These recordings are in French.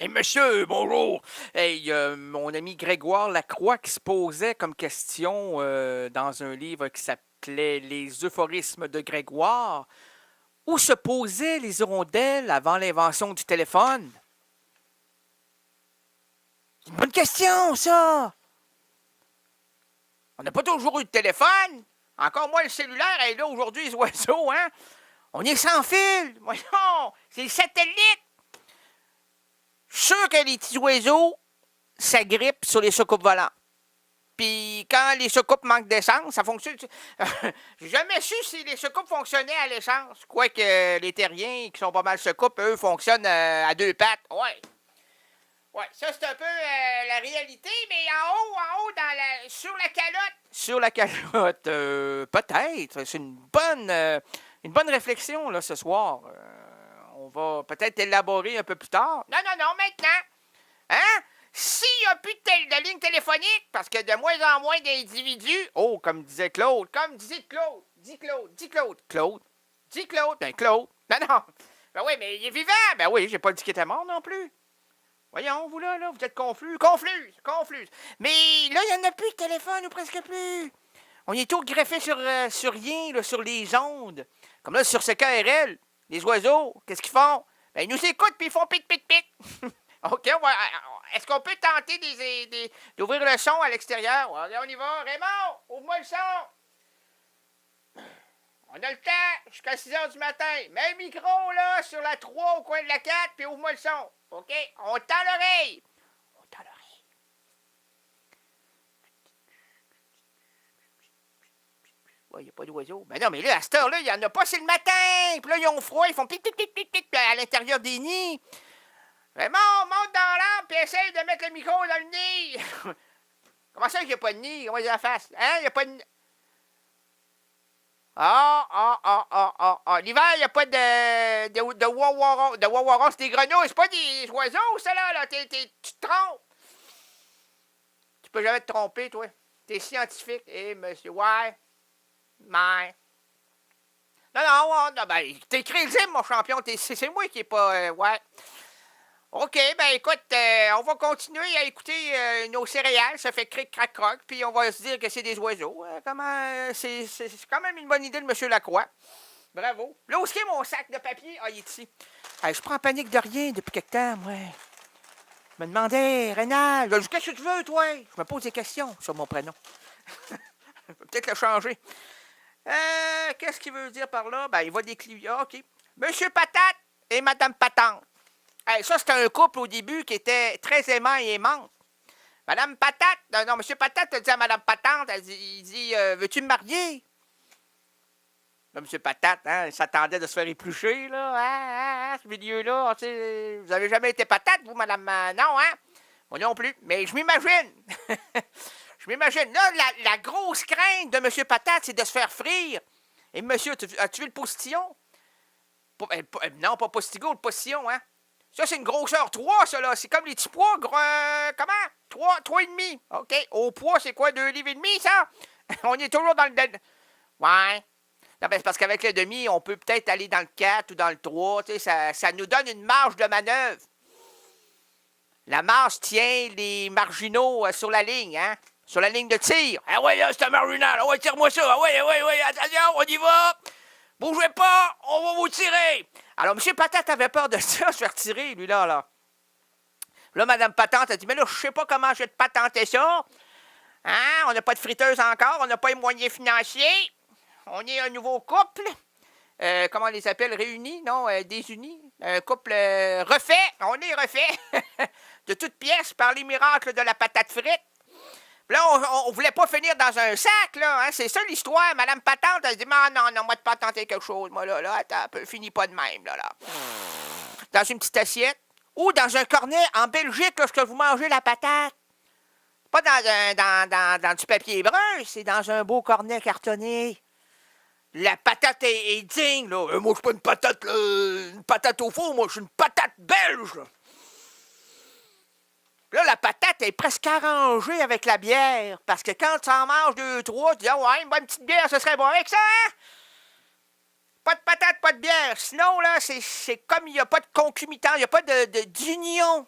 Hey monsieur, bonjour! Hey, mon ami Grégoire Lacroix qui se posait comme question dans un livre qui s'appelait Les euphorismes de Grégoire. Où se posaient les hirondelles avant l'invention du téléphone? C'est une bonne question, ça! On n'a pas toujours eu de téléphone. Encore moins le cellulaire est là aujourd'hui, les oiseaux, hein? On est sans fil! Voyons! C'est le satellite! Je suis sûr que les petits oiseaux s'agrippent sur les soucoupes volantes. Puis quand les soucoupes manquent d'essence, ça fonctionne. J'ai jamais su si les soucoupes fonctionnaient à l'essence. Quoique les terriens, qui sont pas mal soucoupes, eux, fonctionnent à deux pattes. Ouais. Ouais, ça c'est un peu la réalité, mais sur la calotte. Sur la calotte, peut-être. C'est une bonne réflexion là ce soir. On va peut-être élaborer un peu plus tard. Non, non, non, maintenant. Hein? S'il n'y a plus de ligne téléphonique, parce que de moins en moins d'individus, oh, comme disait Claude, ben Claude, non, non, ben oui, mais il est vivant, ben oui, j'ai pas dit qu'il était mort non plus. Voyons, vous là, vous êtes confus, mais là, il n'y en a plus de téléphone, ou presque plus. On est tout greffé sur rien, là, sur les ondes, comme là, sur ce KRL, les oiseaux, qu'est-ce qu'ils font? Ben, ils nous écoutent, puis ils font pic, pic, pic. OK, est-ce qu'on peut tenter d'ouvrir le son à l'extérieur? Ouais, on y va. Raymond, ouvre-moi le son. On a le temps jusqu'à 6 h du matin. Mets le micro, là, sur la 3 au coin de la 4, puis ouvre-moi le son. OK? On tend l'oreille. Il n'y a pas d'oiseaux. Ben non, mais là, à cette heure-là, il n'y en a pas, c'est le matin. Puis là, ils ont froid, ils font pic, pic, pic, pic, pic, à l'intérieur des nids. Raymond, monte dans l'arbre et essaye de mettre le micro dans le nid. Comment ça qu'il n'y a pas de nid? Comment il y a la face? Hein? Il n'y a pas de nid. L'hiver, il n'y a pas de wawaron. De wawaron, c'est des grenouilles, c'est pas des oiseaux, ça là. Tu te trompes. Tu peux jamais te tromper, toi. T'es scientifique. Monsieur, ouais. Mais. Non, ben, t'es crédible, mon champion. C'est moi qui est pas. Ouais. OK, ben écoute, on va continuer à écouter nos céréales, ça fait cric, crac, croc, puis on va se dire que c'est des oiseaux. C'est quand même une bonne idée de M. Lacroix. Bravo. Là, où est mon sac de papier? Ah, il est ici. Hey, je prends en panique de rien depuis quelque temps, moi. Je me demandais, Rénal, qu'est-ce que tu veux, toi? Je me pose des questions sur mon prénom. Je vais peut-être le changer. Qu'est-ce qu'il veut dire par là? Ben, il va décliner. Ah, OK. Monsieur Patate et Madame Patente. Hey, ça, c'était un couple au début qui était très aimant et aimante. Madame Patate, non, Monsieur Patate a dit à Madame Patente, il dit, veux-tu me marier? Là, Monsieur Patate, hein, il s'attendait de se faire éplucher, là, ce milieu-là, vous avez jamais été patate, vous, Madame, non, hein? Moi non plus, mais je m'imagine. Je m'imagine. Là, la grosse crainte de Monsieur Patate, c'est de se faire frire. Et monsieur, as-tu vu le postillon? Non, pas postigo, le postillon, hein? Ça, c'est une grosseur 3, ça, là. C'est comme les petits pois, comment? 3,5. OK. Au poids, c'est quoi, 2,5 livres, ça? On est toujours dans le... Ouais. Non, ben, c'est parce qu'avec le demi, on peut peut-être aller dans le 4 ou dans le 3. Tu sais, ça nous donne une marge de manœuvre. La marge tient les marginaux sur la ligne, hein? Sur la ligne de tir. Ah ouais, là, c'est un marginal. Ah ouais, tire-moi ça. Ah ouais, attention, on y va. Bougez pas, on va vous tirer. Alors, M. Patate avait peur de ça, se faire tirer, lui, là. Là, Mme Patente a dit, mais là, je sais pas comment je vais te patenter ça. Hein? On n'a pas de friteuse encore, on n'a pas les moyens financiers. On est un nouveau couple. Comment on les appelle? Réunis? Non, désunis? Un couple refait. On est refait. De toutes pièces par les miracles de la patate frite. Là, on voulait pas finir dans un sac, là, hein? C'est ça l'histoire. Madame Patente, elle se dit, non, moi, de pas tenter quelque chose, moi, là, attends, finis pas de même, là. Dans une petite assiette, ou dans un cornet, en Belgique, lorsque vous mangez la patate. Pas dans du papier brun, c'est dans un beau cornet cartonné. La patate est digne, là. Moi, je suis pas une patate au four, moi, je suis une patate belge, là. Là, la patate est presque arrangée avec la bière. Parce que quand tu en manges 2, 3, tu dis, ah ouais, une bonne petite bière, ce serait bon avec ça, hein? Pas de patate, pas de bière. Sinon, là, c'est comme il n'y a pas de concomitant, il n'y a pas d'union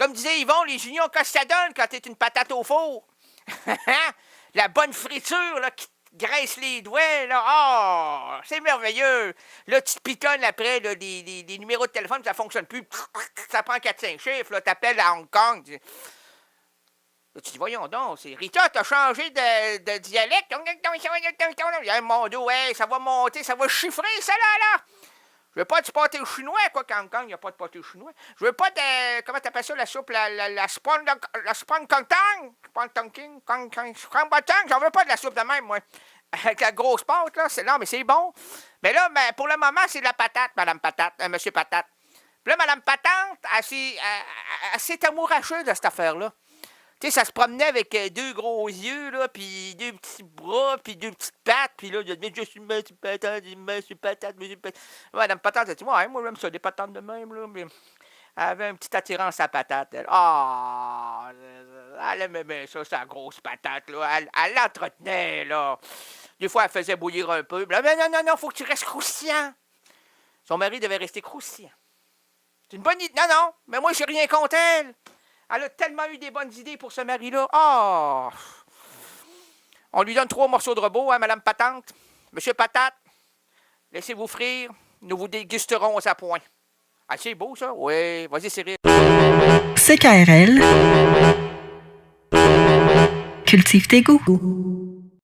Comme disait Yvon, les unions, qu'est-ce que ça donne quand t'es une patate au four? La bonne friture, là, qui te graisse les doigts, là. Oh, c'est merveilleux. Là, tu te pitonnes après, là, les numéros de téléphone, ça fonctionne plus. Ça prend 4-5 chiffres, là, t'appelles à Hong Kong. Là, tu dis, voyons donc, c'est Rita, t'as changé de dialecte. Mon Dieu, ouais, ça va monter, ça va chiffrer, ça, là. Je veux pas du pâté chinois, quoi, qu'en Hong Kong, il n'y a pas de pâté chinois. Je veux pas de, comment t'appelles ça, la soupe, la spawn kong tang? Spawn tong king, j'en veux pas de la soupe de même, moi. Avec la grosse pâte, là, non, mais c'est bon. Mais là, pour le moment, c'est de la patate, Madame Patate, Monsieur Patate. Puis là, Madame Patente, elle s'est amourachée de cette affaire-là. Tu sais, ça se promenait avec deux gros yeux, là, puis deux petits bras, puis deux petites pattes, puis là, je suis Monsieur Patate, Monsieur Patate, Monsieur Patate. Madame Patente, elle dit, ouais, moi, j'aime ça, des patates de même, là, mais... Elle avait une petite attirance à patate, elle. Ah! Elle aimait bien ça, sa grosse patate, là. Elle l'entretenait, là. Des fois, elle faisait bouillir un peu. Là, mais non, faut que tu restes croustillant. Son mari devait rester croustillant. C'est une bonne idée. Non, mais moi, j'ai rien contre elle. Elle a tellement eu des bonnes idées pour ce mari-là. Ah! On lui donne 3 morceaux de robot, hein, Madame Patente. Monsieur Patate, laissez-vous frire. Nous vous dégusterons à point. Ah, c'est beau, ça? Oui. Vas-y, Cyril. CKRL. Cultive tes goûts.